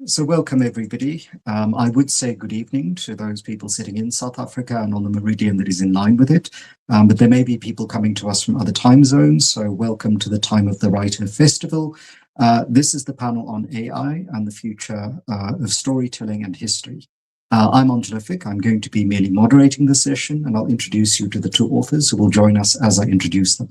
So welcome everybody. I would say good evening to those people sitting in South Africa and on the meridian that is in line with it. But there may be people coming to us from other time zones. So welcome to the Time of the Writer Festival. This is the panel on AI and the future of storytelling and history. I'm Angelo Fick. I'm going to be merely moderating the session, and I'll introduce you to the two authors who will join us as I introduce them.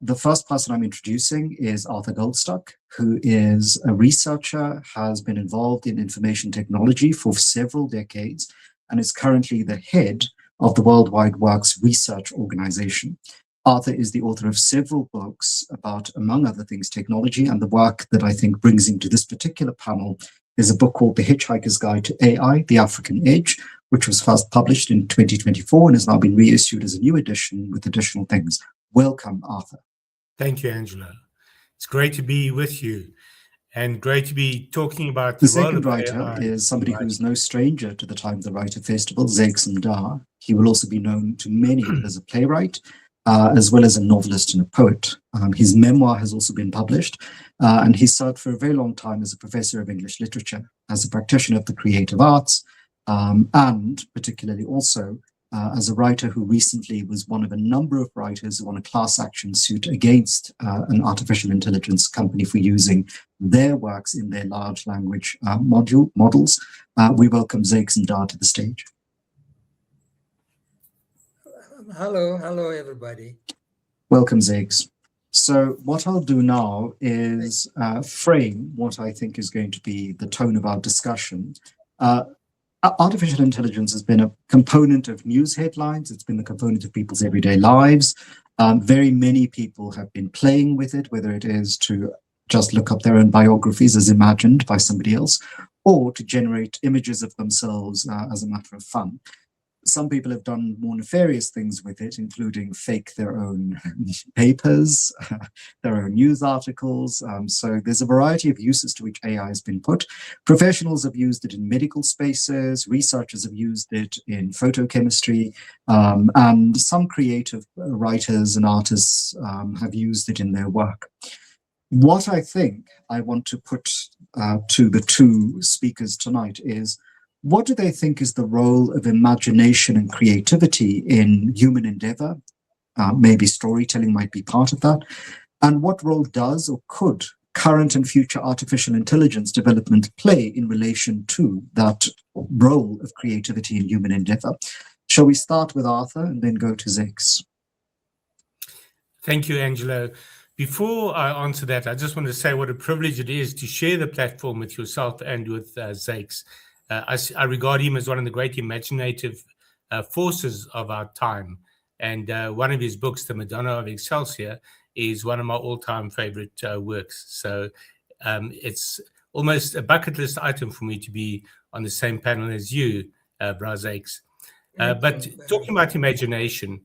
The first person I'm introducing is Arthur GOLDSTUCK, who is a researcher, has been involved in information technology for several decades, and is currently the head of the Worldwide Works Research Organization. Arthur is the author of several books about, among other things, technology, and the work that I think brings him to this particular panel is a book called The Hitchhiker's Guide to AI, The African Edge, which was first published in 2024 and has now been reissued as a new edition with additional things. Welcome, Arthur. Thank you, Angelo. It's great to be with you and great to be talking about the second writer is somebody who's no stranger to the Time of the Writer Festival, ZAKES. He will also be known to many as a playwright, as well as a novelist and a poet. His memoir has also been published, and he served for a very long time as a professor of English literature, as a practitioner of the creative arts, and particularly also as a writer who recently was one of a number of writers who won a class action suit against an artificial intelligence company for using their works in their large language models. We welcome ZAKES to the stage. Hello, everybody. Welcome, ZAKES. So what I'll do now is frame what I think is going to be the tone of our discussion. Artificial intelligence has been a component of news headlines. It's been a component of people's everyday lives. Very many people have been playing with it, whether it is to just look up their own biographies as imagined by somebody else, or to generate images of themselves as a matter of fun. Some people have done more nefarious things with it, including fake their own papers, their own news articles. So there's a variety of uses to which AI has been put. Professionals have used it in medical spaces, researchers have used it in photochemistry, and some creative writers and artists have used it in their work. What I think I want to put to the two speakers tonight is, what do they think is the role of imagination and creativity in human endeavor? Maybe storytelling might be part of that. And what role does or could current and future artificial intelligence development play in relation to that role of creativity in human endeavor? Shall we start with Arthur and then go to ZAKES? Thank you, Angelo. Before I answer that, I just want to say what a privilege it is to share the platform with yourself and with ZAKES. I regard him as one of the great imaginative forces of our time. And one of his books, The Madonna of Excelsior, is one of my all-time favorite works. So it's almost a bucket list item for me to be on the same panel as you, ZAKES. But talking about imagination,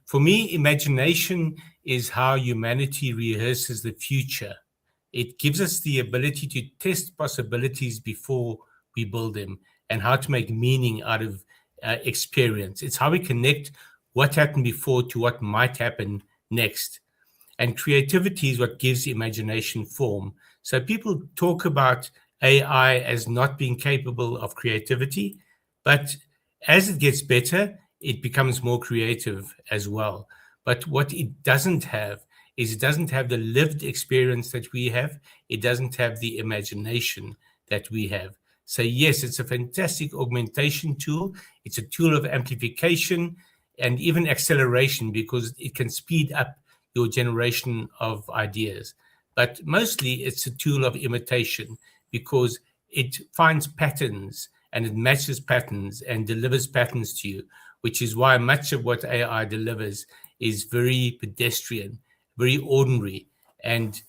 for me, imagination is how humanity rehearses the future. It gives us the ability to test possibilities before we build them, and how to make meaning out of experience. It's how we connect what happened before to what might happen next. And creativity is what gives imagination form. So people talk about AI as not being capable of creativity, but as it gets better, it becomes more creative as well. But what it doesn't have is it doesn't have the lived experience that we have. It doesn't have the imagination that we have. So yes, it's a fantastic augmentation tool. It's a tool of amplification and even acceleration, because it can speed up your generation of ideas. But mostly it's a tool of imitation, because it finds patterns and it matches patterns and delivers patterns to you, which is why much of what AI delivers is very pedestrian, very ordinary, and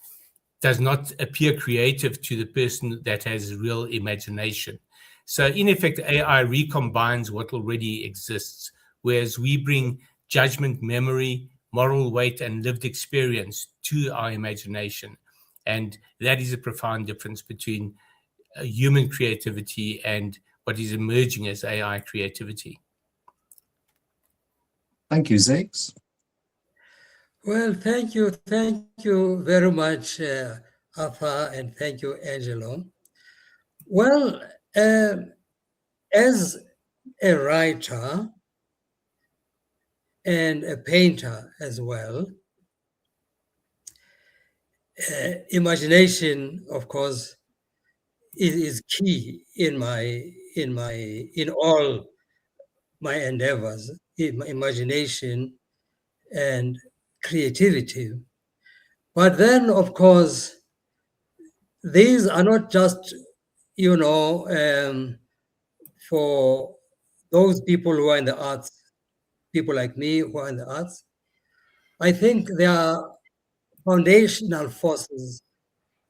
does not appear creative to the person that has real imagination. So in effect, AI recombines what already exists, whereas we bring judgment, memory, moral weight, and lived experience to our imagination. And that is a profound difference between human creativity and what is emerging as AI creativity. Thank you, ZAKES. Well, thank you very much, Arthur, and thank you, Angelo. Well, as a writer and a painter as well, imagination, of course, is key in all my endeavors. Imagination and creativity. But then, of course, these are not just, for those people who are in the arts, people like me who are in the arts. I think there are foundational forces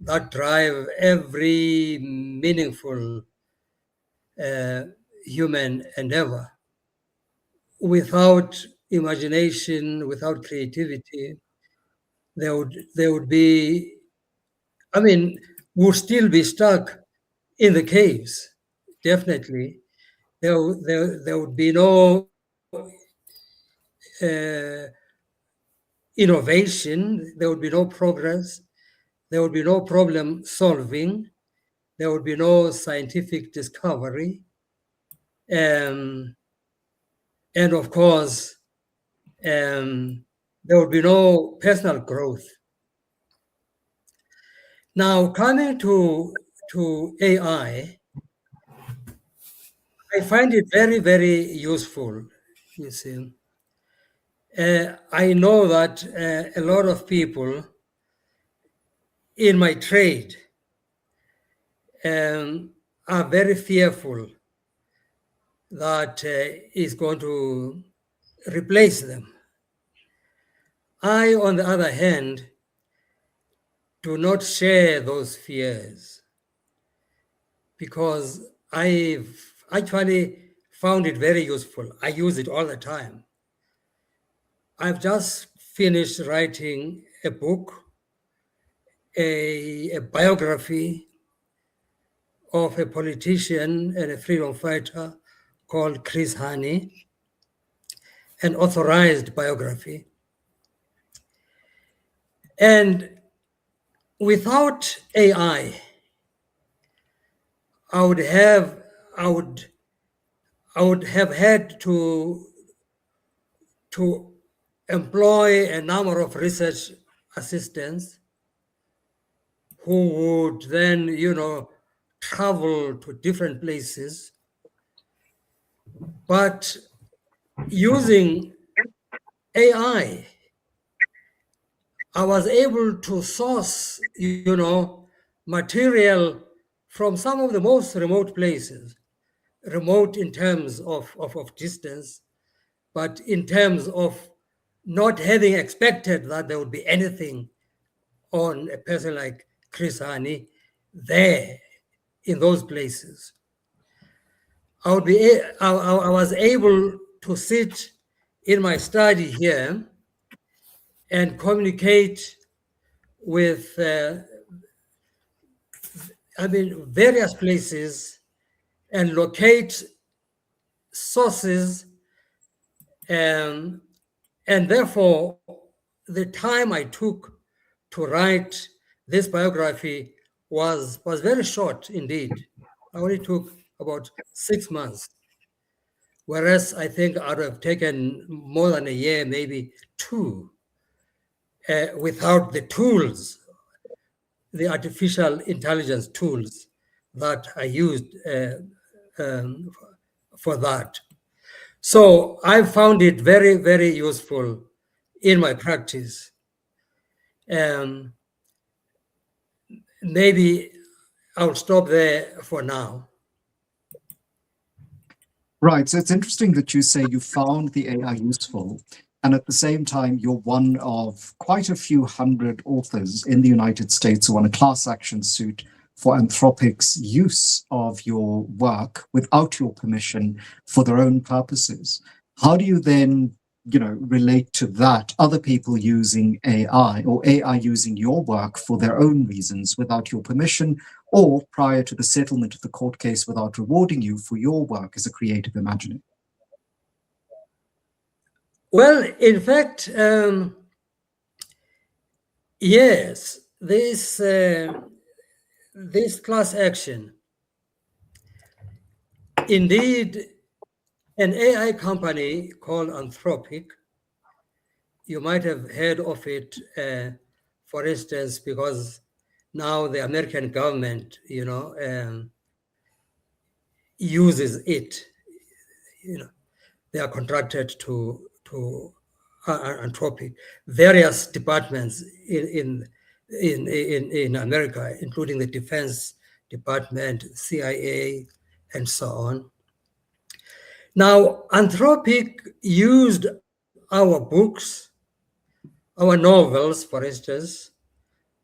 that drive every meaningful human endeavor. Without imagination, without creativity, there would be, I mean, we'll still be stuck in the caves. Definitely, there would be no innovation. There would be no progress. There would be no problem solving. There would be no scientific discovery. And of course, there would be no personal growth. Now, coming to AI, I find it very, very useful, you see. I know that a lot of people in my trade are very fearful that it's going to replace them. I, on the other hand, do not share those fears because I've actually found it very useful. I use it all the time. I've just finished writing a book, a biography of a politician and a freedom fighter called Chris Hani, an authorized biography. And without AI, I would have had to employ a number of research assistants who would then, travel to different places. But using AI, I was able to source, material from some of the most remote places, remote in terms of distance, but in terms of not having expected that there would be anything on a person like Chris Hani there in those places. I was able to sit in my study here and communicate with, various places and locate sources, and therefore the time I took to write this biography was very short indeed. I only took about 6 months, whereas I think I would have taken more than a year, maybe 2, without the tools, the artificial intelligence tools that I used for that. So I found it very, very useful in my practice. Maybe I'll stop there for now. Right. So it's interesting that you say you found the AI useful, and at the same time, you're one of quite a few hundred authors in the United States who won a class action suit for Anthropic's use of your work without your permission for their own purposes. How do you then, relate to that, other people using AI or AI using your work for their own reasons without your permission, or prior to the settlement of the court case without rewarding you for your work as a creative imaginer? Well, in fact, yes, this class action Indeed, an AI company called Anthropic, you might have heard of it, for instance, because now the American government, uses it. They are contracted to Anthropic. Various departments in America, including the Defense Department, CIA, and so on. Now, Anthropic used our books, our novels, for instance,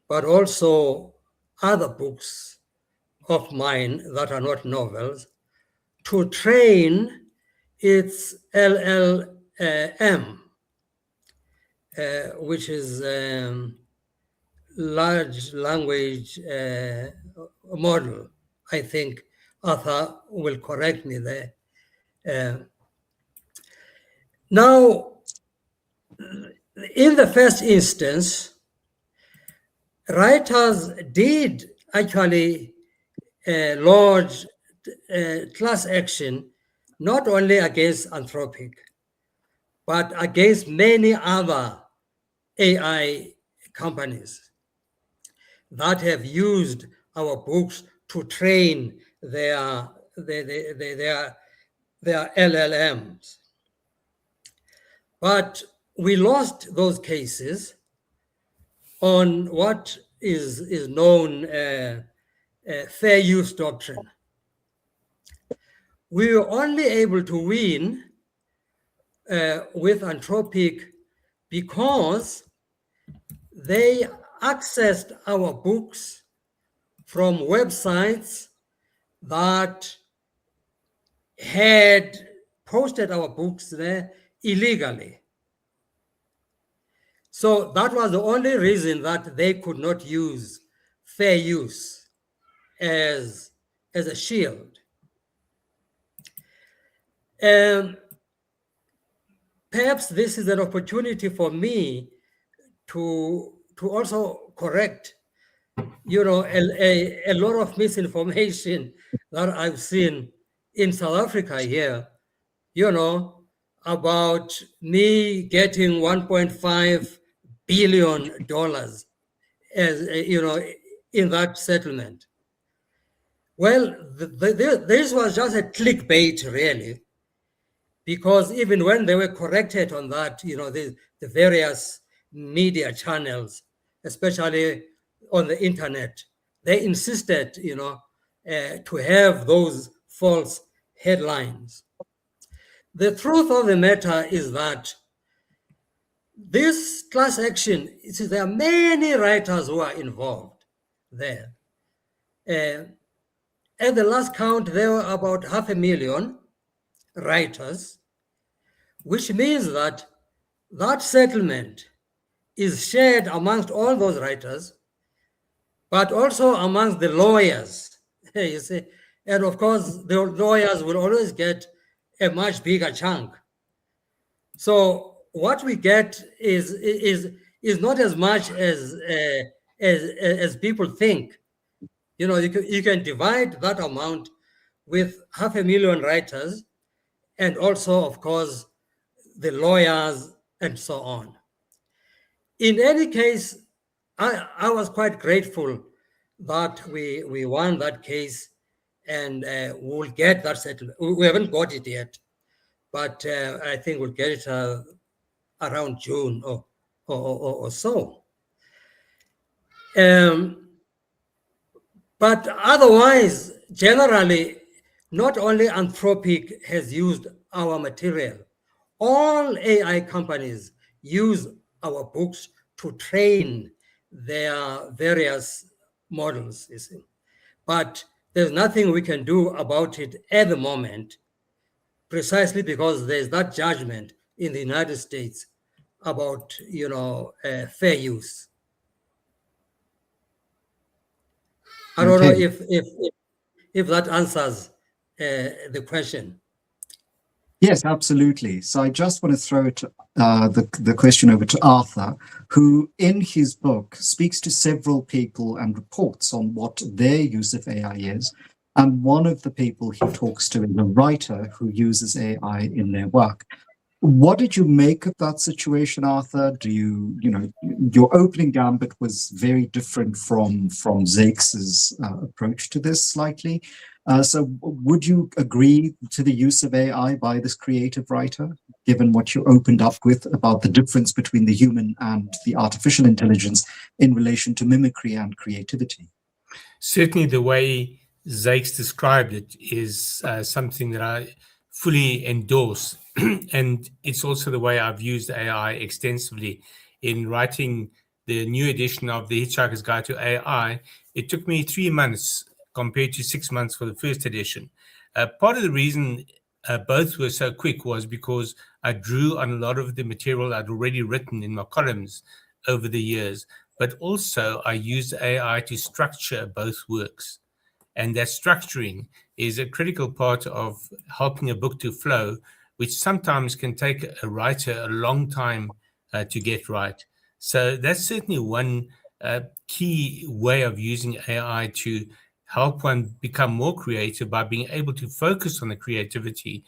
but also other books of mine that are not novels, to train its LLM, which is large language model. I think Arthur will correct me there. Now, in the first instance, writers did actually lodge class action not only against Anthropic, but against many other AI companies that have used our books to train their LLMs. But we lost those cases on what is known fair use doctrine. We were only able to win with Anthropic because they accessed our books from websites that had posted our books there illegally. So that was the only reason that they could not use fair use as a shield. Perhaps this is an opportunity for me to also correct, a lot of misinformation that I've seen in South Africa here, about me getting $1.5 billion as, in that settlement. Well, this was just a clickbait, really, because even when they were corrected on that, the various media channels, especially on the internet, they insisted, to have those false headlines. The truth of the matter is that this class action, there are many writers who are involved there. At the last count, there were about 500,000 writers, which means that settlement is shared amongst all those writers, but also amongst the lawyers, you see. And of course, the lawyers will always get a much bigger chunk. So what we get is not as much as people think. You can divide that amount with 500,000 writers, and also, of course, the lawyers and so on. In any case, I was quite grateful that we won that case, and we'll get that settlement. We haven't got it yet, but I think we'll get it around June or so. But otherwise, generally, not only Anthropic has used our material, all AI companies use our books to train their various models, you see. But there's nothing we can do about it at the moment, precisely because there's that judgment in the United States about, fair use. I don't know if that answers the question. Yes, absolutely. So I just want to throw it, the question over to Arthur, who in his book speaks to several people and reports on what their use of AI is. And one of the people he talks to is a writer who uses AI in their work. What did you make of that situation, Arthur? Do your opening gambit was very different from ZAKES's approach to this slightly. So would you agree to the use of AI by this creative writer, given what you opened up with about the difference between the human and the artificial intelligence in relation to mimicry and creativity? Certainly the way ZAKES described it is something that I fully endorse. And it's also the way I've used AI extensively in writing the new edition of The Hitchhiker's Guide to AI. It took me 3 months compared to 6 months for the first edition. Part of the reason both were so quick was because I drew on a lot of the material I'd already written in my columns over the years, but also I used AI to structure both works. And that structuring is a critical part of helping a book to flow, which sometimes can take a writer a long time to get right. So that's certainly one key way of using AI to help one become more creative, by being able to focus on the creativity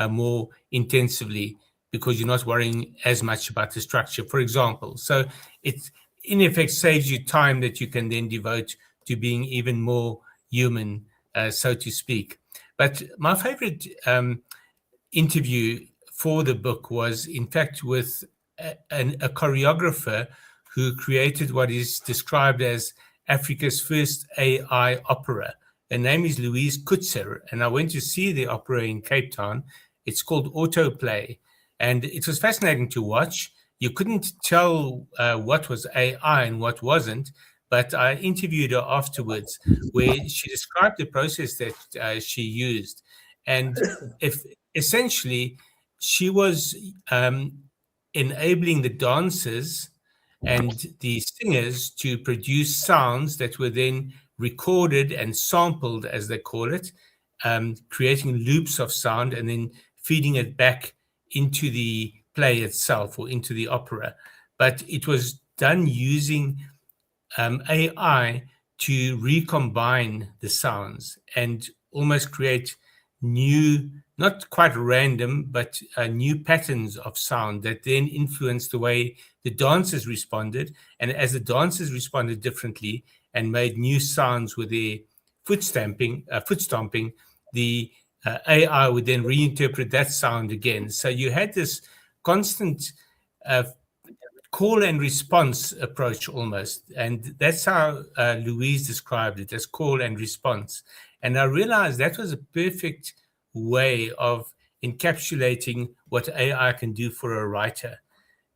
more intensively, because you're not worrying as much about the structure, for example. So it, in effect, saves you time that you can then devote to being even more human, so to speak. But my favorite interview for the book was, in fact, with a choreographer who created what is described as Africa's first AI opera. Her name is Louise Kutzer, and I went to see the opera in Cape Town. It's called Autoplay, and it was fascinating to watch. You couldn't tell what was AI and what wasn't, but I interviewed her afterwards, where she described the process that she used. And if essentially she was enabling the dancers and the singers to produce sounds that were then recorded and sampled, as they call it, creating loops of sound and then feeding it back into the play itself or into the opera. But it was done using AI to recombine the sounds and almost create new, not quite random, but new patterns of sound that then influenced the way the dancers responded. And as the dancers responded differently and made new sounds with their foot stomping, the AI would then reinterpret that sound again. So you had this constant call and response approach almost. And that's how Louise described it, as call and response. And I realized that was a perfect way of encapsulating what AI can do for a writer,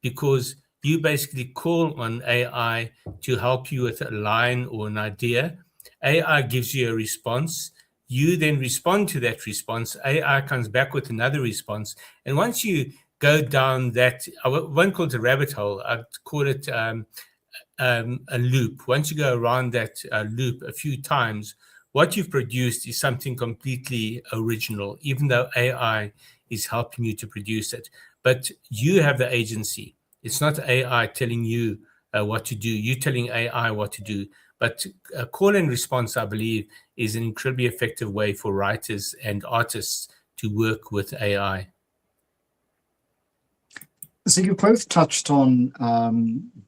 because you basically call on AI to help you with a line or an idea. AI gives you a response. You then respond to that response. AI comes back with another response. And once you go down that, I won't call it a rabbit hole, I'd call it a loop. Once you go around that loop a few times, what you've produced is something completely original, even though AI is helping you to produce it. But you have the agency. It's not AI telling you what to do. You're telling AI what to do. But call and response, I believe, is an incredibly effective way for writers and artists to work with AI. So you both touched on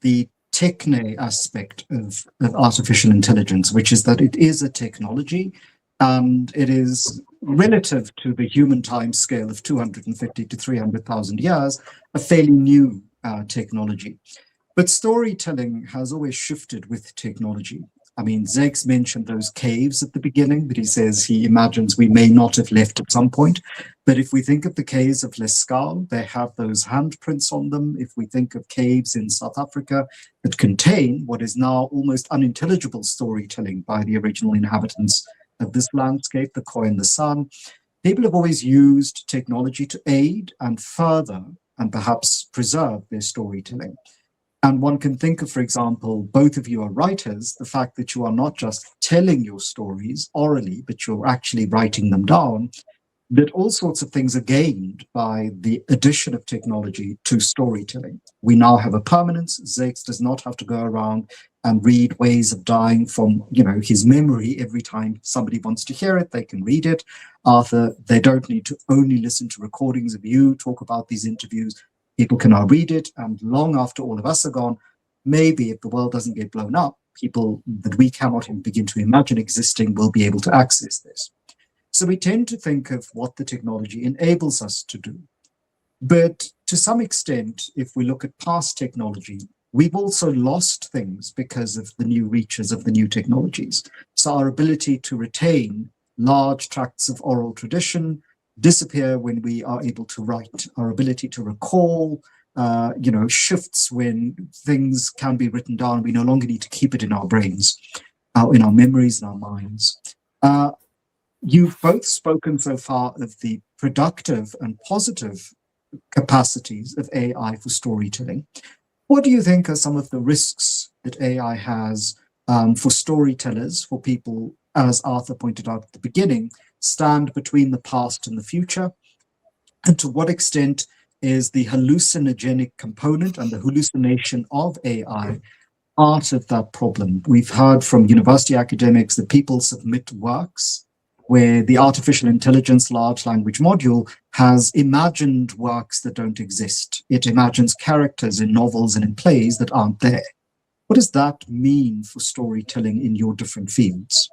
the techne aspect of artificial intelligence, which is that it is a technology and it is relative to the human time scale of 250 to 300,000 years, a fairly new technology. But storytelling has always shifted with technology. I mean, ZAKES mentioned those caves at the beginning, but he says he imagines we may not have left at some point. But if we think of the caves of Lescal, they have those handprints on them. If we think of caves in South Africa that contain what is now almost unintelligible storytelling by the original inhabitants of this landscape, the Khoi and the San, people have always used technology to aid and further and perhaps preserve their storytelling. And one can think of, for example, both of you are writers, the fact that you are not just telling your stories orally, but you're actually writing them down that all sorts of things are gained by the addition of technology to storytelling. We now have a permanence. ZAKES does not have to go around and read Ways of Dying from, his memory every time somebody wants to hear it. They can read it. Arthur, they don't need to only listen to recordings of you talk about these interviews. People can now read it, and long after all of us are gone, maybe if the world doesn't get blown up, people that we cannot even begin to imagine existing will be able to access this. So we tend to think of what the technology enables us to do. But to some extent, if we look at past technology, we've also lost things because of the new reaches of the new technologies. So our ability to retain large tracts of oral tradition disappear when we are able to write. Our ability to recall, shifts when things can be written down. We no longer need to keep it in our brains, in our memories, in our minds. You've both spoken so far of the productive and positive capacities of AI for storytelling. What do you think are some of the risks that AI has for storytellers, for people, as Arthur pointed out at the beginning, stand between the past and the future? And to what extent is the hallucinogenic component and the hallucination of AI part of that problem? We've heard from university academics that people submit works where the artificial intelligence large language module has imagined works that don't exist. It imagines characters in novels and in plays that aren't there. What does that mean for storytelling in your different fields?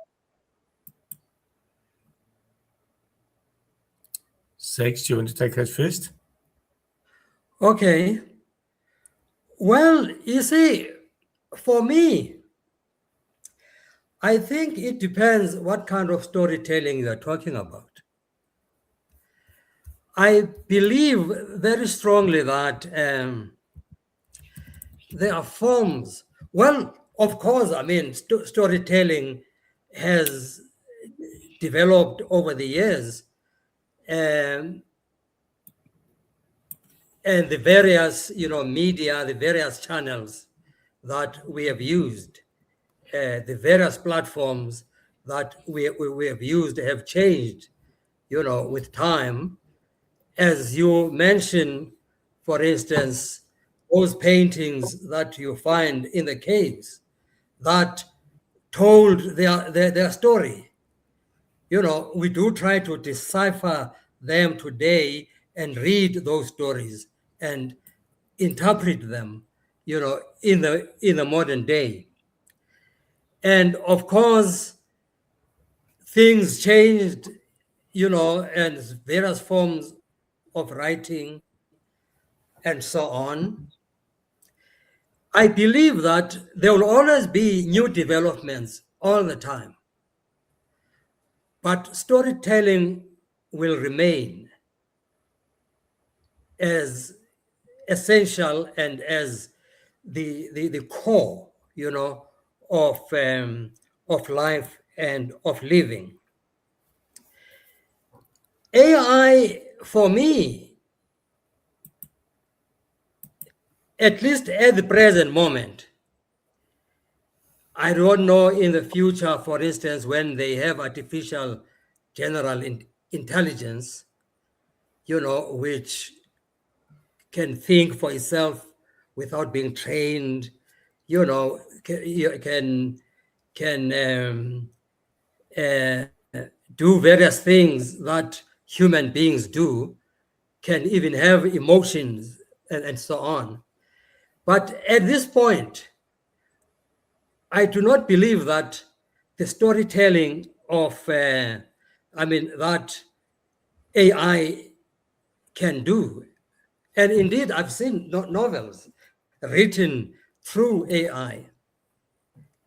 ZAKES, do you want to take that first? Okay. Well, you see, for me, I think it depends what kind of storytelling you're talking about. I believe very strongly that there are forms. Well, of course, I mean, storytelling has developed over the years, and the various, media, the various channels that we have used, the various platforms that we have used have changed, with time. As you mentioned, for instance, those paintings that you find in the caves that told their story. We do try to decipher them today and read those stories and interpret them, in the modern day. And of course, things changed, and various forms of writing and so on. I believe that there will always be new developments all the time, but storytelling will remain as essential and as the core, of life and of living. AI, for me, at least at the present moment, I don't know in the future, for instance, when they have artificial general intelligence, which can think for itself without being trained, can do various things that human beings do, can even have emotions and so on. But at this point, I do not believe that the storytelling of, that AI can do. And indeed, I've seen novels written through AI,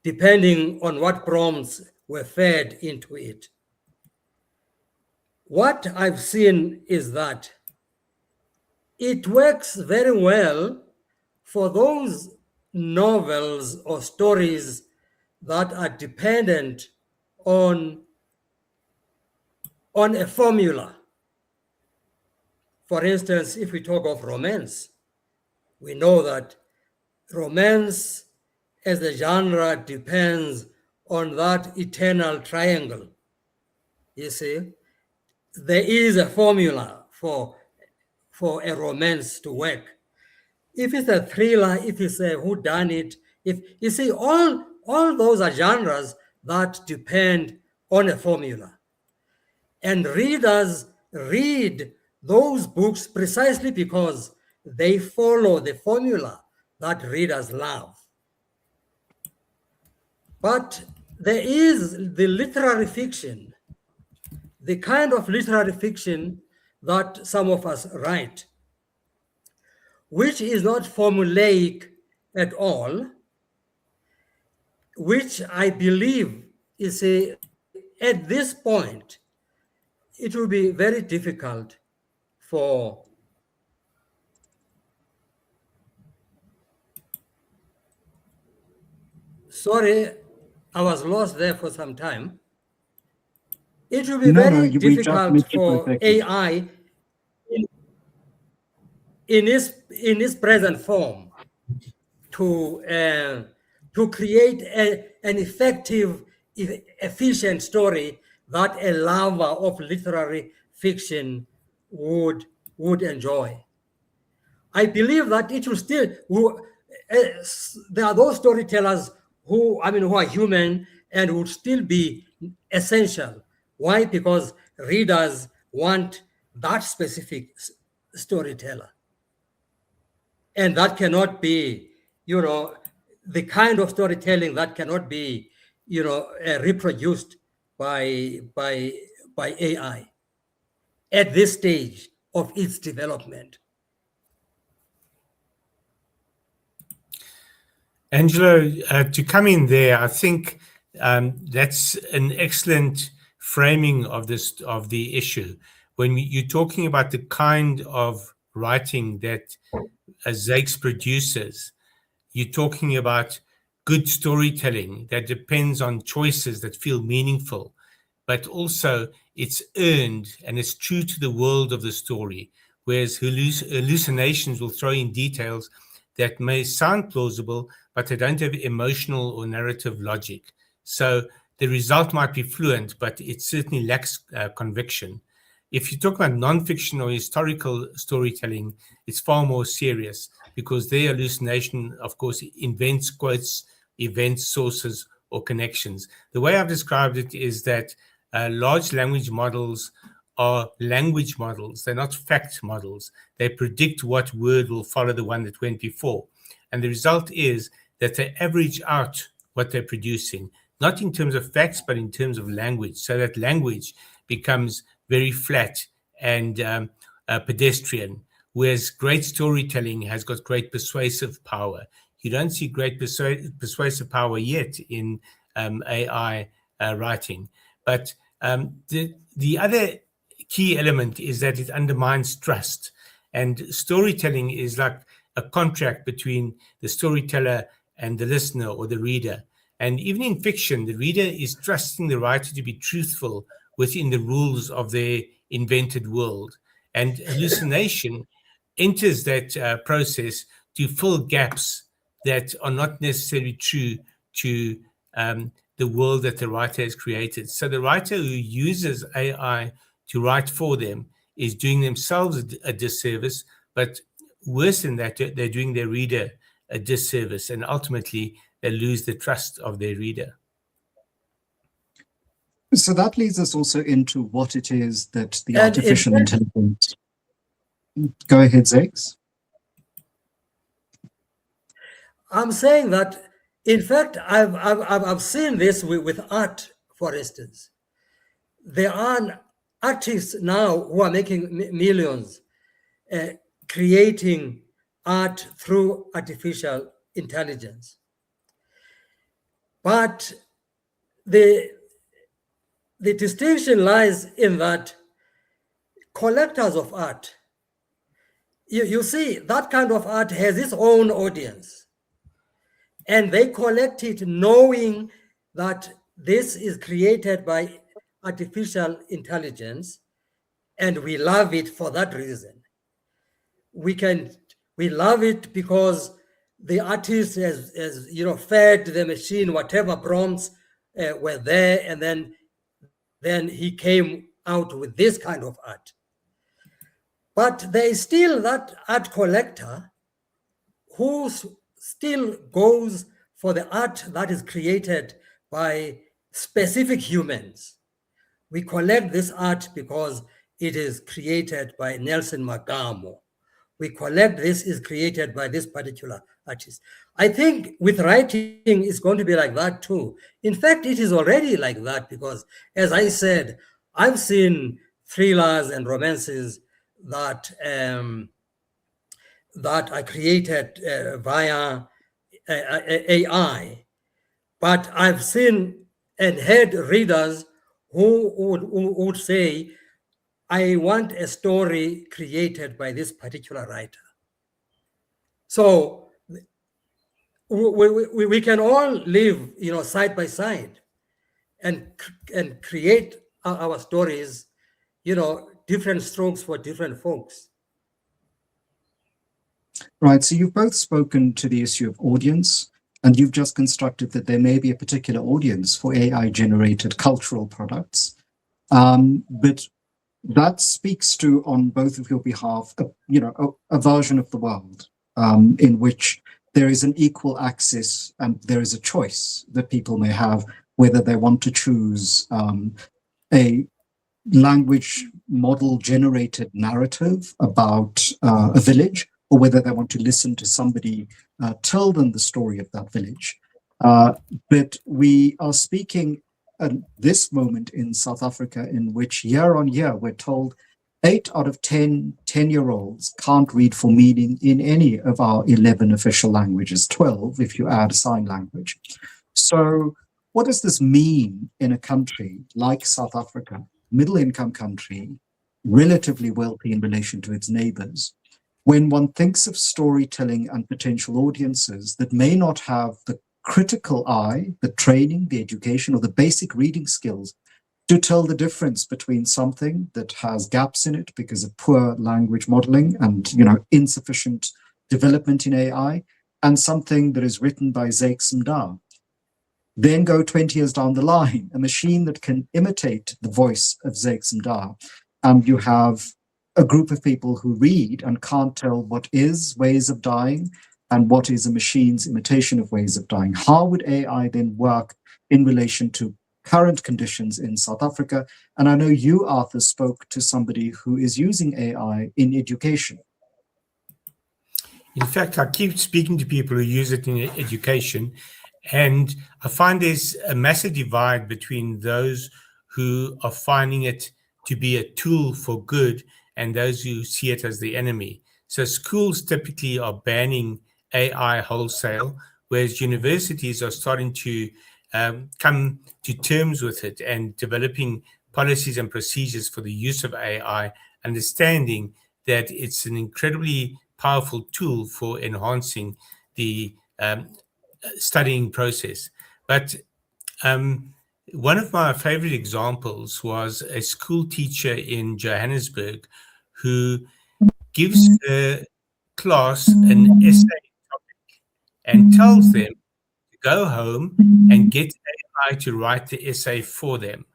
depending on what prompts were fed into it. What I've seen is that it works very well for those novels or stories that are dependent on a formula. For instance, if we talk of romance, we know that romance as a genre depends on that eternal triangle. You see, there is a formula for a romance to work. If it's a thriller, if it's a whodunit, if you see, all those are genres that depend on a formula. And readers read those books precisely because they follow the formula that readers love. But there is the literary fiction, the kind of literary fiction that some of us write, which is not formulaic at all, which I believe is at this point, it will be very difficult for sorry, I was lost there for some time. It will be very difficult for AI in its present form to create an effective, efficient story that a lover of literary fiction would enjoy. I believe that it will still. There are those storytellers who are human and would still be essential. Why? Because readers want that specific storyteller, and that cannot be, the kind of storytelling that cannot be, reproduced by AI at this stage of its development. Angelo, to come in there, I think that's an excellent framing of the issue. When you're talking about the kind of writing that ZAKES produces, you're talking about good storytelling that depends on choices that feel meaningful, but also it's earned and it's true to the world of the story, whereas hallucinations will throw in details that may sound plausible, but they don't have emotional or narrative logic. So the result might be fluent, but it certainly lacks conviction. If you talk about nonfiction or historical storytelling, it's far more serious because their hallucination, of course, invents quotes, events, sources, or connections. The way I've described it is that large language models are language models. They're not fact models. They predict what word will follow the one that went before. And the result is that they average out what they're producing, not in terms of facts, but in terms of language, so that language becomes very flat and pedestrian, whereas great storytelling has got great persuasive power. You don't see great persuasive power yet in AI writing. But the other key element is that it undermines trust. And storytelling is like a contract between the storyteller and the listener or the reader. And even in fiction, the reader is trusting the writer to be truthful within the rules of their invented world. And hallucination enters that process to fill gaps that are not necessarily true to the world that the writer has created. So the writer who uses AI to write for them is doing themselves a disservice, but worse than that, they're doing their reader a disservice, and ultimately they lose the trust of their reader. So that leads us also into what it is that the artificial intelligence. Go ahead, ZAKES. I'm saying that, in fact, I've seen this with art, for instance. There are artists now who are making millions creating art through artificial intelligence. But the distinction lies in that collectors of art, you see, that kind of art has its own audience. And they collect it knowing that this is created by artificial intelligence, and we love it for that reason. We love it because the artist has fed the machine whatever prompts were there, and then he came out with this kind of art. But there is still that art collector who still goes for the art that is created by specific humans. We collect this art because it is created by Nelson Magamo. We collect this is created by this particular artist. I think with writing, it's going to be like that too. In fact, it is already like that because, as I said, I've seen thrillers and romances that that are created via AI, but I've seen and heard readers who would say, I want a story created by this particular writer. So we can all live, side by side and create our stories, different strokes for different folks. Right. So you've both spoken to the issue of audience, and you've just constructed that there may be a particular audience for AI-generated cultural products. But that speaks to, on both of your behalf, a version of the world in which there is an equal access and there is a choice that people may have whether they want to choose a language model generated narrative about a village, or whether they want to listen to somebody tell them the story of that village. But we are speaking at this moment in South Africa in which year on year we're told 8 out of 10-year-olds can't read for meaning in any of our 11 official languages, 12 if you add sign language. So what does this mean in a country like South Africa, middle-income country, relatively wealthy in relation to its neighbors, when one thinks of storytelling and potential audiences that may not have the critical eye, the training, the education, or the basic reading skills to tell the difference between something that has gaps in it because of poor language modeling and insufficient development in AI, and something that is written by ZAKES and Da. Then go 20 years down the line, a machine that can imitate the voice of ZAKES and Da, and you have a group of people who read and can't tell what is ways of dying and what is a machine's imitation of ways of dying. How would AI then work in relation to current conditions in South Africa? And I know you, Arthur, spoke to somebody who is using AI in education. In fact, I keep speaking to people who use it in education, and I find there's a massive divide between those who are finding it to be a tool for good and those who see it as the enemy. So schools typically are banning AI wholesale, whereas universities are starting to come to terms with it and developing policies and procedures for the use of AI, understanding that it's an incredibly powerful tool for enhancing the studying process. But one of my favorite examples was a school teacher in Johannesburg who gives a class an essay topic and tells them to go home and get AI to write the essay for them,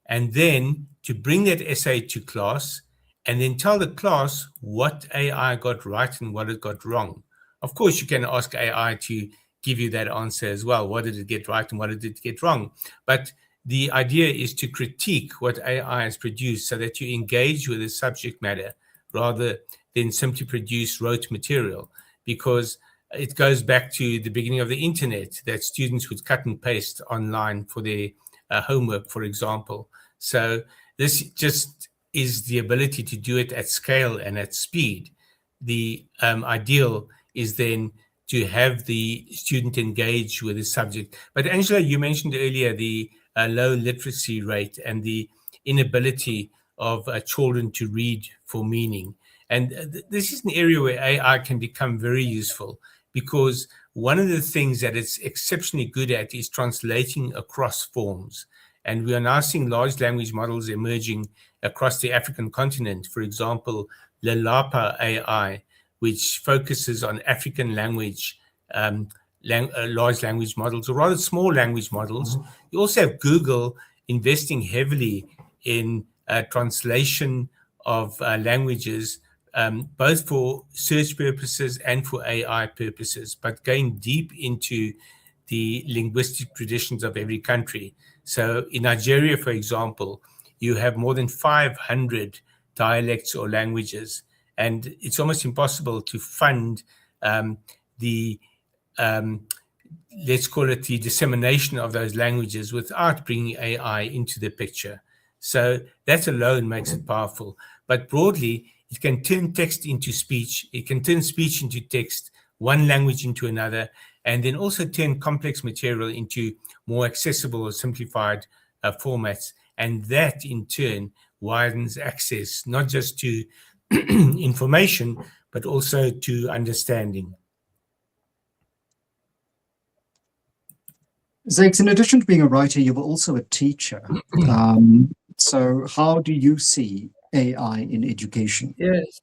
and then to bring that essay to class and then tell the class what AI got right and what it got wrong. Of course, you can ask AI to give you that answer as well. What did it get right and what did it get wrong? But the idea is to critique what AI has produced so that you engage with the subject matter rather than simply produce rote material, because it goes back to the beginning of the internet that students would cut and paste online for their homework, for example. So this just is the ability to do it at scale and at speed. The ideal is then to have the student engage with the subject. But Angelo, you mentioned earlier the low literacy rate and the inability of children to read for meaning. And this is an area where AI can become very useful, because one of the things that it's exceptionally good at is translating across forms. And we are now seeing large language models emerging across the African continent. For example, Lalapa AI, which focuses on African language, large language models, or rather small language models. You also have Google investing heavily in translation of languages, both for search purposes and for AI purposes, but going deep into the linguistic traditions of every country. So in Nigeria, for example, you have more than 500 dialects or languages, and it's almost impossible to fund let's call it the dissemination of those languages without bringing AI into the picture. So that alone makes it powerful. But broadly, it can turn text into speech. It can turn speech into text, one language into another, and then also turn complex material into more accessible or simplified formats. And that in turn widens access, not just to information, but also to understanding. Zakes, in addition to being a writer, you were also a teacher. So how do you see AI in education? Yes.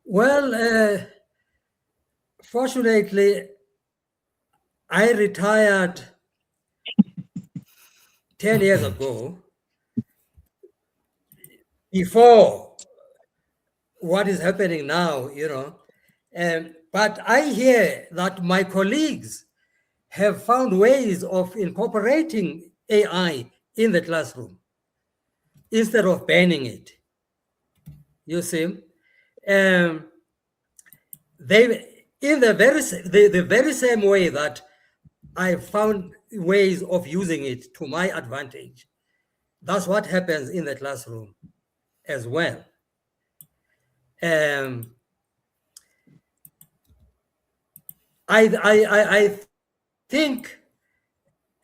Well, fortunately, I retired 10 years ago, before what is happening now, but I hear that my colleagues have found ways of incorporating AI in the classroom instead of banning it. You see, they in the very same way that I found ways of using it to my advantage. That's what happens in the classroom as well. I think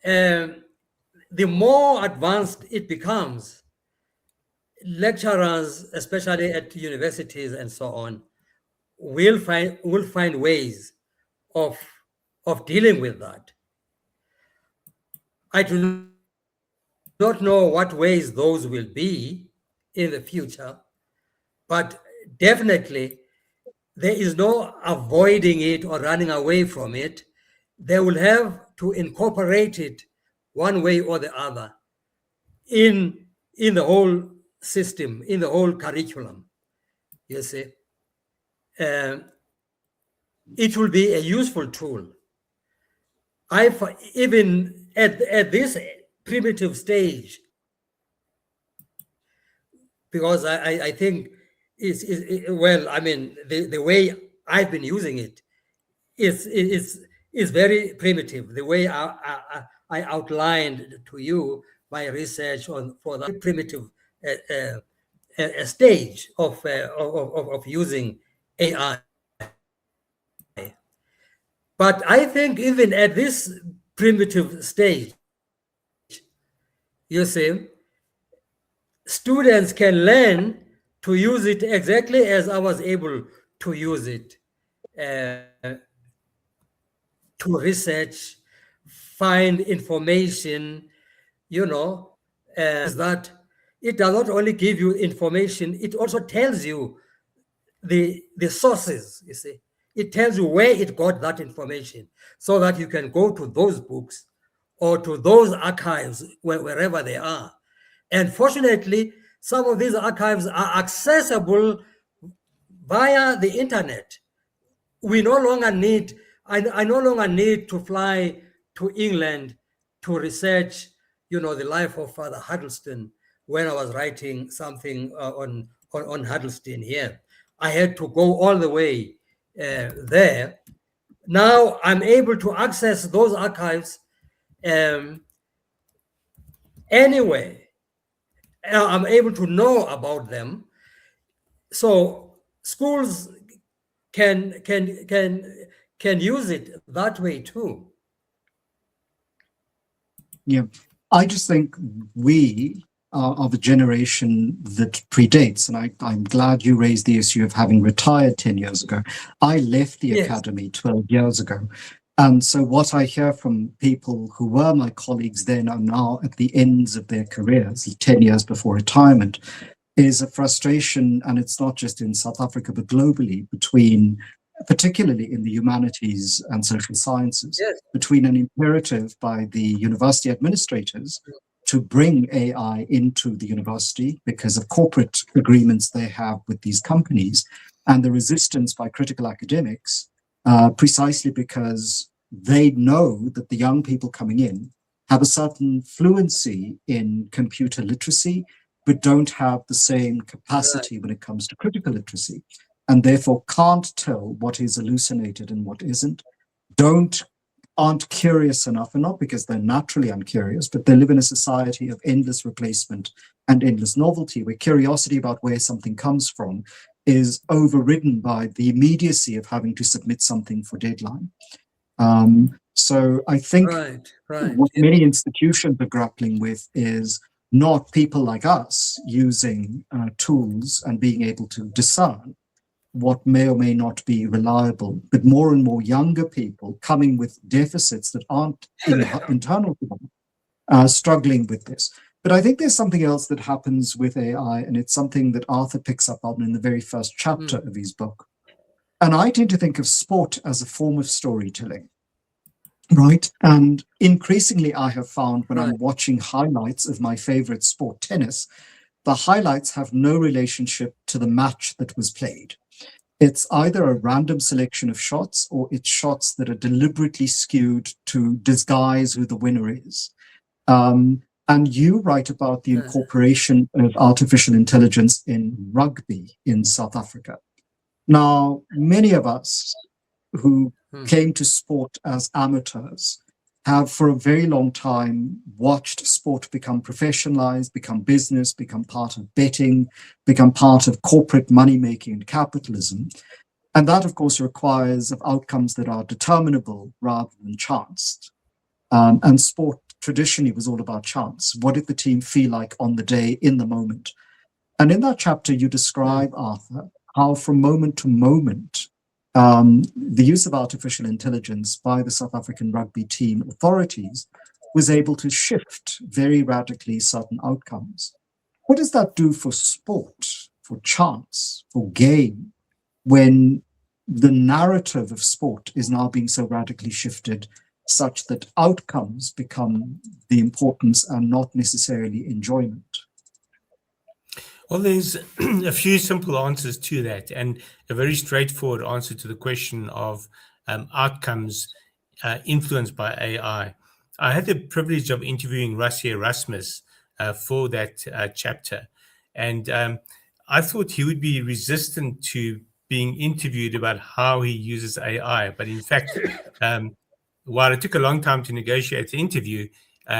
the more advanced it becomes, lecturers, especially at universities and so on, will find ways of dealing with that. I do not know what ways those will be in the future, but definitely there is no avoiding it or running away from it. They will have to incorporate it one way or the other in the whole system, in the whole curriculum. You see, it will be a useful tool. Even at this primitive stage, because I think well, I mean, the way I've been using it is very primitive. The way I outlined to you my research for that primitive stage of using AI. But I think even at this primitive stage, you see, students can learn to use it exactly as I was able to use it, to research, find information, is that it does not only give you information, it also tells you the sources, you see. It tells you where it got that information so that you can go to those books or to those archives wherever they are. And fortunately, some of these archives are accessible via the internet. We no longer need, I no longer need to fly to England to research, the life of Father Huddleston when I was writing something on Huddleston here. I had to go all the way there. Now I'm able to access those archives anyway. I'm able to know about them. So schools can use it that way too. Yeah, I just think we are the generation that predates, and I'm glad you raised the issue of having retired 10 years ago. I left the academy 12 years ago. And so what I hear from people who were my colleagues then are now at the ends of their careers, 10 years before retirement, is a frustration, and it's not just in South Africa, but globally, between, particularly in the humanities and social sciences, between an imperative by the university administrators to bring AI into the university because of corporate agreements they have with these companies, and the resistance by critical academics, precisely because they know that the young people coming in have a certain fluency in computer literacy, but don't have the same capacity when it comes to critical literacy, and therefore can't tell what is hallucinated and what isn't, aren't curious enough, and not because they're naturally uncurious, but they live in a society of endless replacement and endless novelty, where curiosity about where something comes from is overridden by the immediacy of having to submit something for deadline. So I think what many institutions are grappling with is not people like us using tools and being able to discern what may or may not be reliable, but more and more younger people coming with deficits that aren't internal to them, struggling with this. But I think there's something else that happens with AI, and it's something that Arthur picks up on in the very first chapter of his book. And I tend to think of sport as a form of storytelling, right? And increasingly I have found when I'm watching highlights of my favorite sport, tennis, the highlights have no relationship to the match that was played. It's either a random selection of shots, or it's shots that are deliberately skewed to disguise who the winner is. And you write about the incorporation of artificial intelligence in rugby in South Africa. Now, many of us who came to sport as amateurs have for a very long time watched sport become professionalized, become business, become part of betting, become part of corporate money-making and capitalism. And that, of course, requires of outcomes that are determinable rather than chanced. And sport traditionally was all about chance. What did the team feel like on the day, in the moment? And in that chapter, you describe, Arthur, how from moment to moment, the use of artificial intelligence by the South African rugby team authorities was able to shift very radically certain outcomes. What does that do for sport, for chance, for game, when the narrative of sport is now being so radically shifted such that outcomes become the importance and not necessarily enjoyment? Well, there's a few simple answers to that, and a very straightforward answer to the question of outcomes influenced by AI. I had the privilege of interviewing Rassie Erasmus for that chapter, and I thought he would be resistant to being interviewed about how he uses AI. But in fact, while it took a long time to negotiate the interview,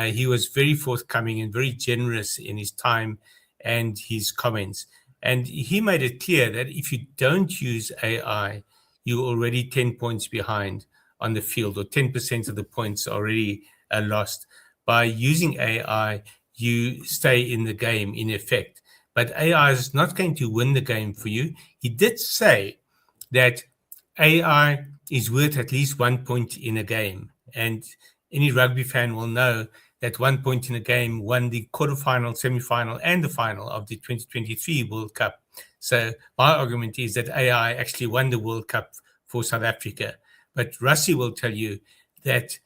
he was very forthcoming and very generous in his time and his comments. And he made it clear that if you don't use AI, you're already 10 points behind on the field, or 10% of the points already lost. By using AI, you stay in the game in effect. But AI is not going to win the game for you. He did say that AI is worth at least 1 point in a game. And any rugby fan will know that 1 point in a game won the quarterfinal, semi-final, and the final of the 2023 World Cup. So my argument is that AI actually won the World Cup for South Africa. But Rassie will tell you that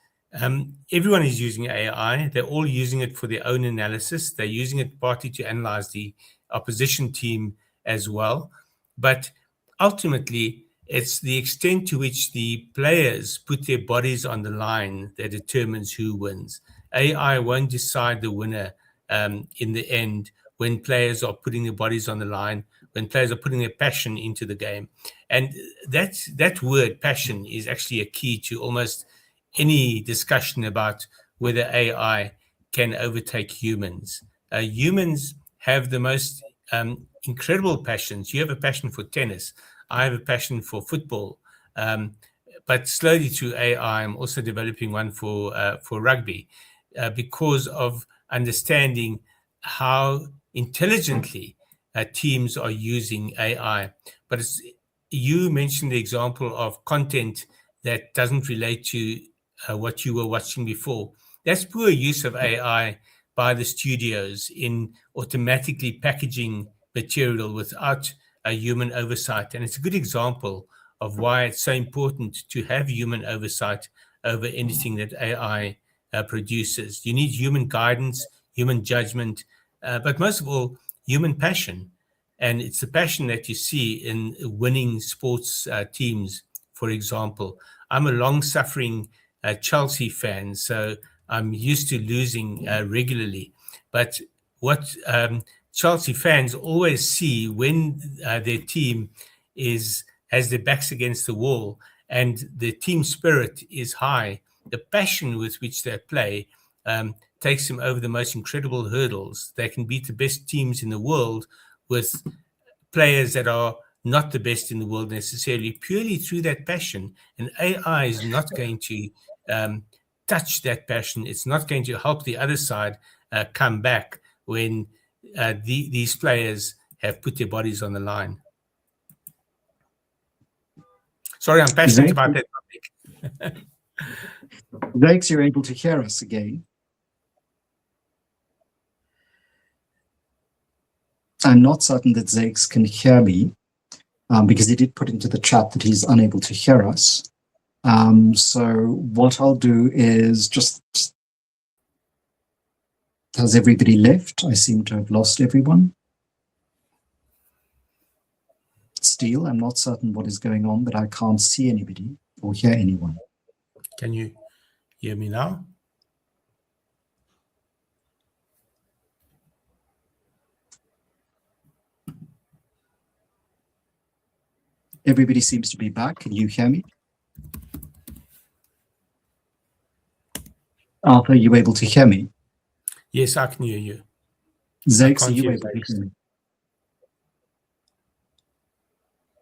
everyone is using AI. They're all using it for their own analysis. They're using it partly to analyze the opposition team as well. But ultimately, it's the extent to which the players put their bodies on the line that determines who wins. AI won't decide the winner in the end when players are putting their bodies on the line, when players are putting their passion into the game. And that word, passion, is actually a key to almost any discussion about whether AI can overtake humans. Humans have the most incredible passions. You have a passion for tennis. I have a passion for football. But slowly through AI, I'm also developing one for rugby because of understanding how intelligently teams are using AI. But you mentioned the example of content that doesn't relate to what you were watching before. That's poor use of AI by the studios in automatically packaging material without a human oversight. And it's a good example of why it's so important to have human oversight over anything that AI produces. You need human guidance, human judgment, but most of all, human passion. And it's the passion that you see in winning sports teams, for example. I'm a long-suffering Chelsea fan, so I'm used to losing regularly. But what Chelsea fans always see when their team has their backs against the wall and the team spirit is high, the passion with which they play takes them over the most incredible hurdles. They can beat the best teams in the world with players that are not the best in the world necessarily, purely through that passion. And AI is not going to touch that passion. It's not going to help the other side come back when these players have put their bodies on the line. Sorry, I'm passionate about that topic. Zakes, you're able to hear us again. I'm not certain that Zakes can hear me because he did put into the chat that he's unable to hear us. So what I'll do is just... Has everybody left? I seem to have lost everyone. Still, I'm not certain what is going on, but I can't see anybody or hear anyone. Can you hear me now? Everybody seems to be back. Can you hear me? Arthur, are you able to hear me? Yes, I can hear you. Zakes, are you able to hear me?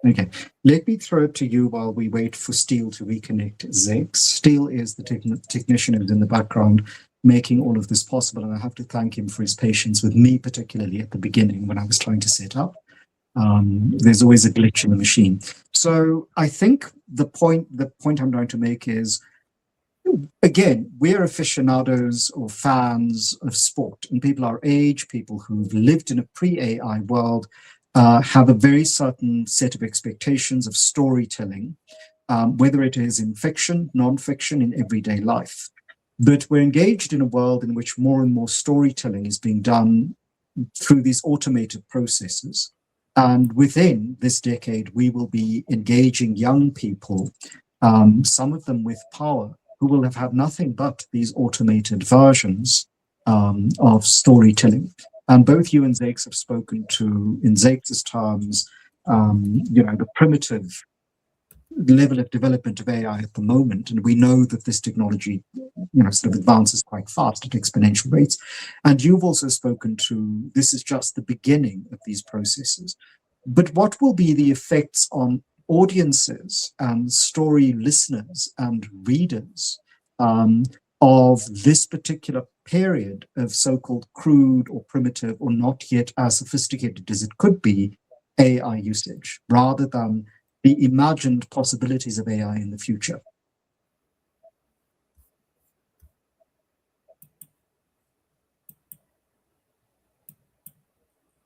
Okay, let me throw it to you while we wait for Steele to reconnect Zakes. Steele is the technician who's in the background making all of this possible, and I have to thank him for his patience with me, particularly at the beginning when I was trying to set up. There's always a glitch in the machine. So I think the point I'm trying to make is, again, we're aficionados or fans of sport, and people our age, people who've lived in a pre-AI world, have a very certain set of expectations of storytelling, whether it is in fiction, non-fiction, in everyday life. But we're engaged in a world in which more and more storytelling is being done through these automated processes. And within this decade, we will be engaging young people, some of them with power, who will have had nothing but these automated versions of storytelling. And both you and Zakes have spoken to, in Zakes' terms, the primitive level of development of AI at the moment. And we know that this technology, sort of advances quite fast at exponential rates. And you've also spoken to, this is just the beginning of these processes. But what will be the effects on audiences and story listeners and readers of this particular period of so-called crude or primitive or not yet as sophisticated as it could be AI usage, rather than the imagined possibilities of AI in the future?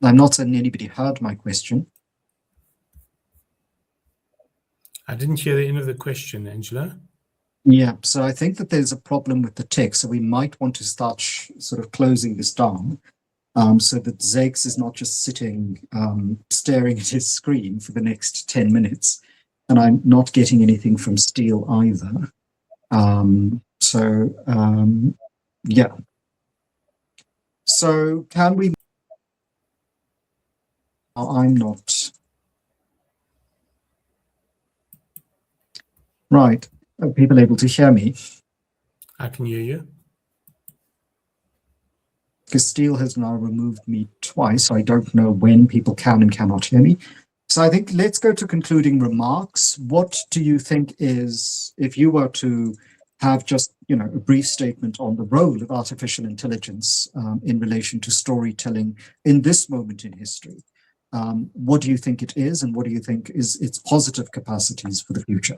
I'm not certain anybody heard my question. I didn't hear the end of the question, Angelo. Yeah, so I think that there's a problem with the text, so we might want to start sort of closing this down so that Zakes is not just sitting staring at his screen for the next 10 minutes, and I'm not getting anything from Steele either. Yeah. So can we... I'm not... Right. Are people able to hear me? I can hear you. Because Steele has now removed me twice, so I don't know when people can and cannot hear me. So I think let's go to concluding remarks. What do you think is, if you were to have just, a brief statement on the role of artificial intelligence in relation to storytelling in this moment in history? What do you think it is, and what do you think is its positive capacities for the future?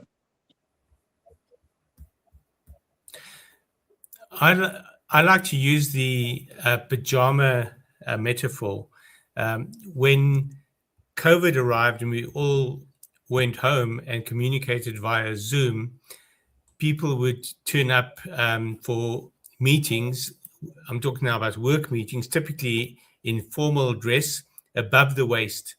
I like to use the pajama metaphor. When COVID arrived and we all went home and communicated via Zoom, people would turn up for meetings I'm talking now about work meetings, typically in formal dress above the waist.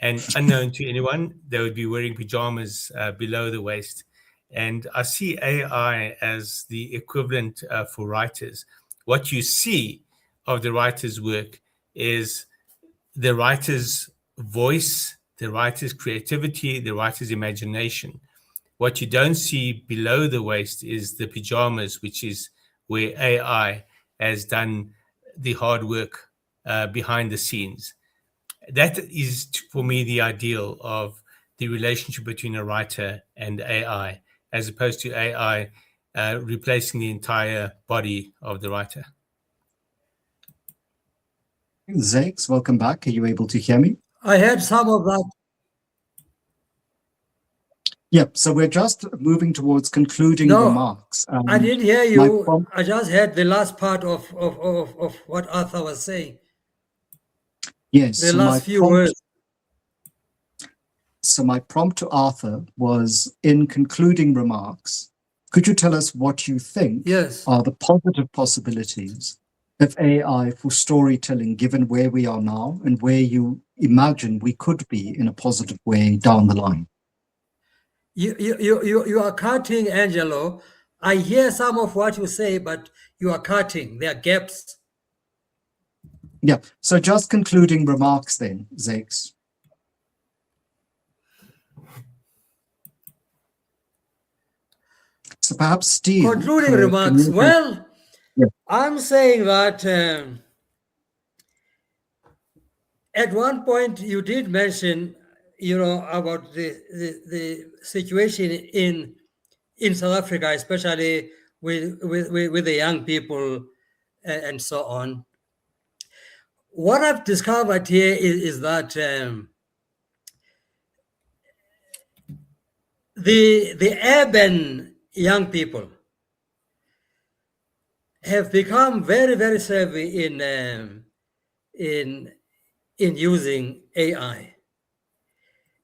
And unknown to anyone, they would be wearing pajamas below the waist. And I see AI as the equivalent for writers. What you see of the writer's work is the writer's voice, the writer's creativity, the writer's imagination. What you don't see below the waist is the pajamas, which is where AI has done the hard work behind the scenes. That is, for me, the ideal of the relationship between a writer and AI, as opposed to AI replacing the entire body of the writer. Zakes, welcome back. Are you able to hear me? I heard some of that. Yep. So we're just moving towards concluding No, remarks. I didn't hear my you. prompt- I just heard the last part of what Arthur was saying. Yes. The so my last few prompt- words. So my prompt to Arthur was, in concluding remarks, could you tell us what you think Yes. are the positive possibilities of AI for storytelling, given where we are now and where you imagine we could be in a positive way down the line? You are cutting, Angelo. I hear some of what you say, but you are cutting. There are gaps. Yeah. So just concluding remarks then, Zakes. So perhaps Steve. Concluding could remarks. communicate- Well, Yeah. I'm saying that at one point you did mention, about the situation in South Africa, especially with the young people and so on. What I've discovered here is that the urban young people have become very, very savvy in using AI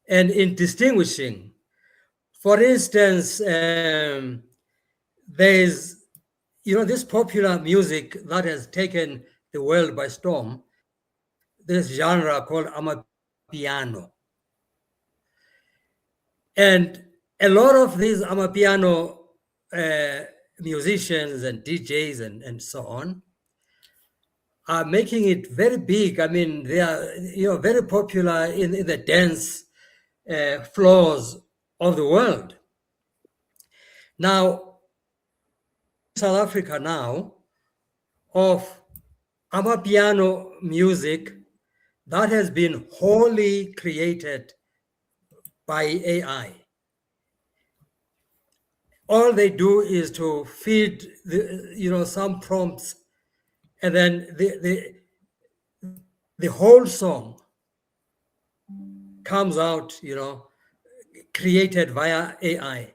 and in distinguishing. For instance, there's this popular music that has taken the world by storm. This genre called Amapiano, and a lot of these Amapiano musicians and DJs and so on are making it very big. I mean, they are very popular in the dance floors of the world. Now, South Africa now, of Amapiano music that has been wholly created by AI. All they do is to feed some prompts, and then the whole song comes out, created via AI,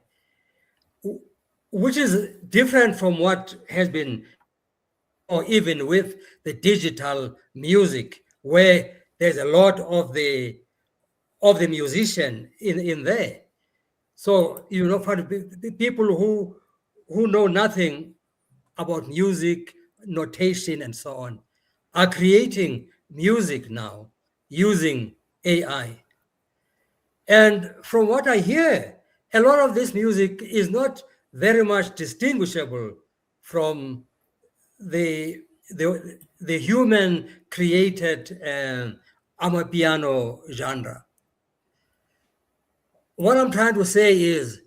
which is different from what has been, or even with the digital music, where there's a lot of the musician in there. So, for the people who know nothing about music, notation, and so on, are creating music now using AI. And from what I hear, a lot of this music is not very much distinguishable from the human created Amapiano genre. What I'm trying to say is,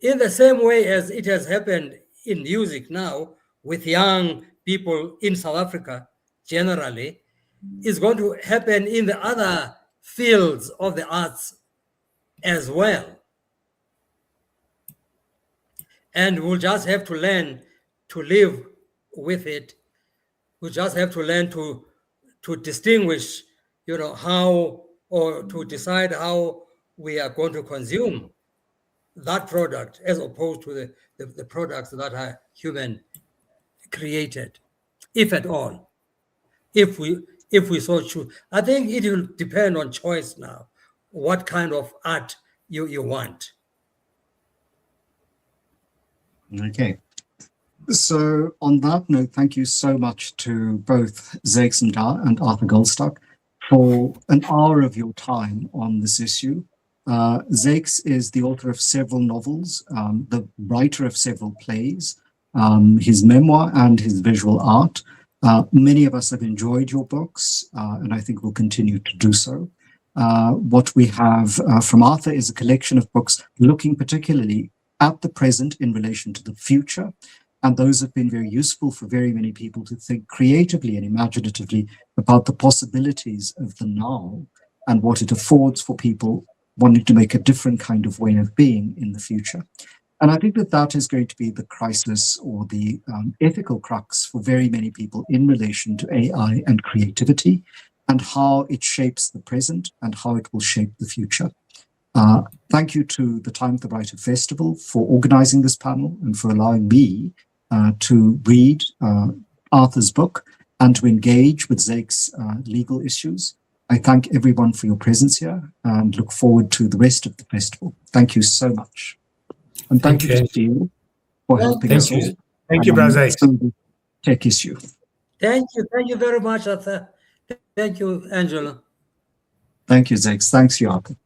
in the same way as it has happened in music now with young people in South Africa generally, is going to happen in the other fields of the arts as well. And we'll just have to learn to live with it. We just have to learn to distinguish, how, or to decide how we are going to consume that product as opposed to the products that are human created, if at all. If we so choose. I think it will depend on choice now, what kind of art you want. Okay. So on that note, thank you so much to both ZAKES and Arthur GOLDSTUCK for an hour of your time on this issue. ZAKES is the author of several novels, the writer of several plays, his memoir and his visual art. Many of us have enjoyed your books, and I think will continue to do so. What we have from Arthur is a collection of books looking particularly at the present in relation to the future. And those have been very useful for very many people to think creatively and imaginatively about the possibilities of the now and what it affords for people wanting to make a different kind of way of being in the future. And I think that that is going to be the crisis or the ethical crux for very many people in relation to AI and creativity and how it shapes the present and how it will shape the future. Thank you to the Time of the Writer Festival for organizing this panel and for allowing me to read Arthur's book and to engage with ZAKES legal issues. I thank everyone for your presence here and look forward to the rest of the festival. Thank you so much. And thank you to Steve for helping us all. Thank you, Brother ZAKES. Tech issue. Thank you very much, Arthur. Thank you, Angelo. Thank you, ZAKES. Thanks, Jakob.